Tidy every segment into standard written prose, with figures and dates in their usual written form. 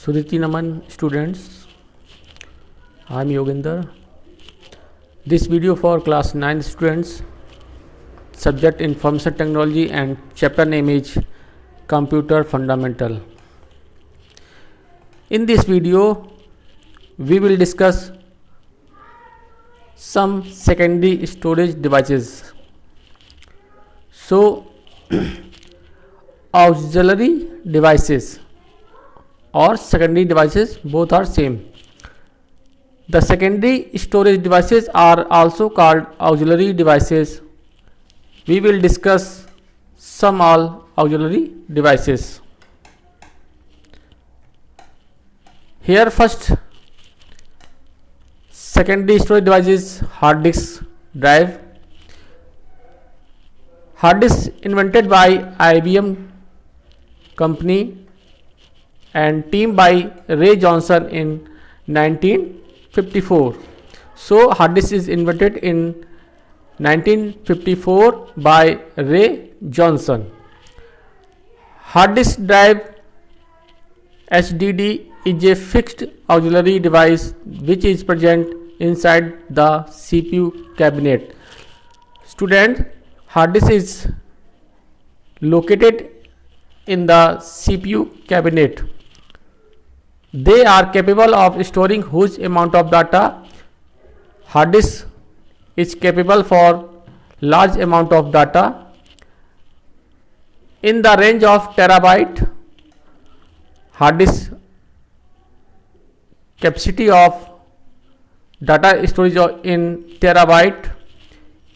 Suriti Naman students, I am Yoginder. This video for class 9 students, subject Information Technology and chapter name is Computer Fundamental. In this video, we will discuss some secondary storage devices. So, auxiliary devices or secondary devices both are same. The secondary storage devices are also called auxiliary devices. We will discuss some all auxiliary devices. Here first secondary storage device is hard disk drive. Hard disk invented by IBM company and team by Ray Johnson in 1954. So hard disk is invented in 1954 by Ray Johnson. Hard disk drive HDD is a fixed auxiliary device which is present inside the CPU cabinet. Student, hard disk is located in the CPU cabinet. They are capable of storing huge amount of data. Hard disk is capable for large amount of data in the range of terabyte. Hard disk capacity of data storage in terabyte.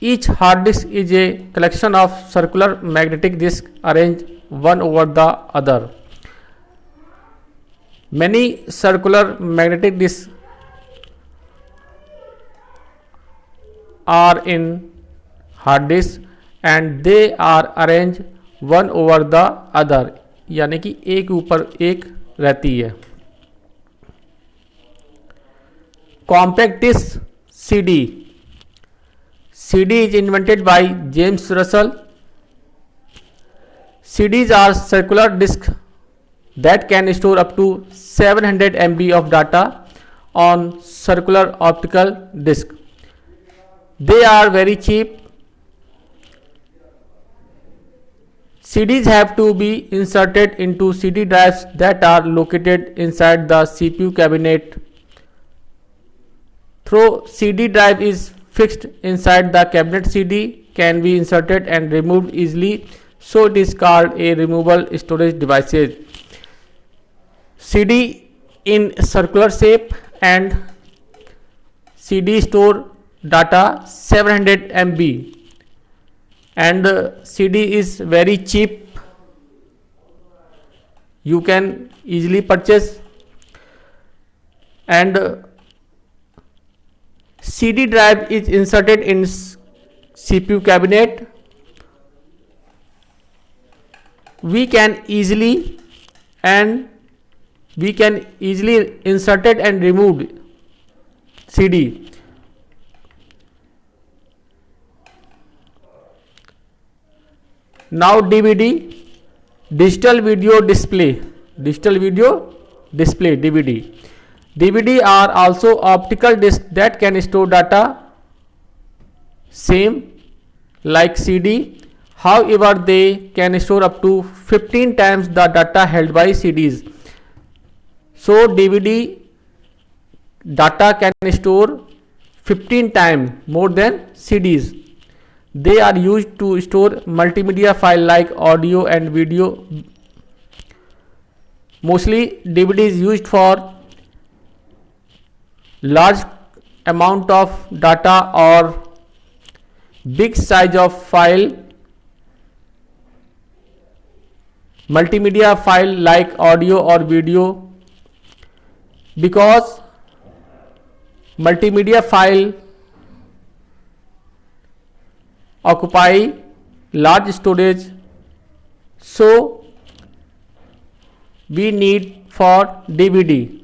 Each hard disk is a collection of circular magnetic disks arranged one over the other. Many circular magnetic disks are in hard disk and they are arranged one over the other, यानी कि एक ऊपर एक रहती है. Compact disc CD. CD is invented by James Russell. CDs are circular discs that can store up to 700 MB of data on circular optical disc. They are very cheap. CDs have to be inserted into CD drives that are located inside the CPU cabinet. Though CD drive is fixed inside the cabinet, CD can be inserted and removed easily, so it is called a removable storage devices. CD in circular shape and CD store data 700 MB and CD is very cheap. You can easily purchase, and CD drive is inserted in CPU cabinet. We can easily insert it and remove CD. Now DVD, digital video display DVD. DVD are also optical discs that can store data same like CD. However, they can store up to 15 times the data held by CDs. So DVD data can store 15 times more than CDs. They are used to store multimedia file like audio and video. Mostly DVD is used for large amount of data or big size of file. Multimedia file like audio or video, because multimedia file occupy large storage, so we need for DVD.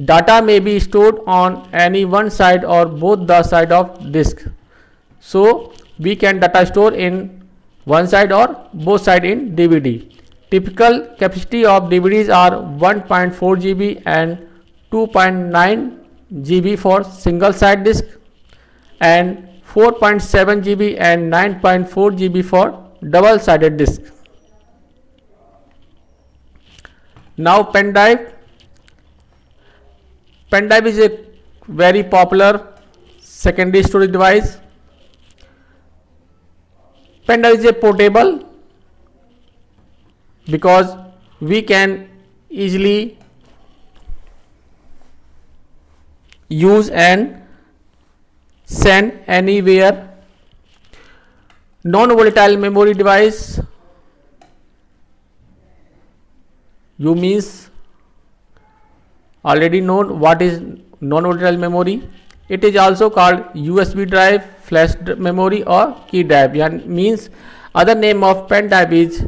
Data may be stored on any one side or both the side of disk, so we can data store in one side or both side in DVD. Typical capacity of DVDs are 1.4 GB and 2.9 GB for single side disk and 4.7 GB and 9.4 GB for double sided disk. Now pen drive. Pen drive is a very popular secondary storage device. Pen drive is a portable because we can easily use and send anywhere. Non-volatile memory device, you means already known what is non-volatile memory. It is also called USB drive, flash memory or key drive. Means other name of pen drive is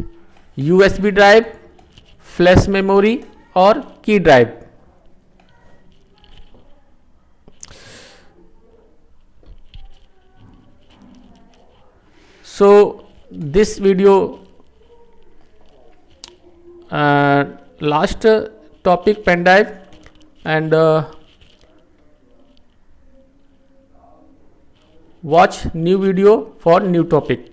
USB drive, flash memory or key drive. So this video last topic pen drive, and watch new video for new topic.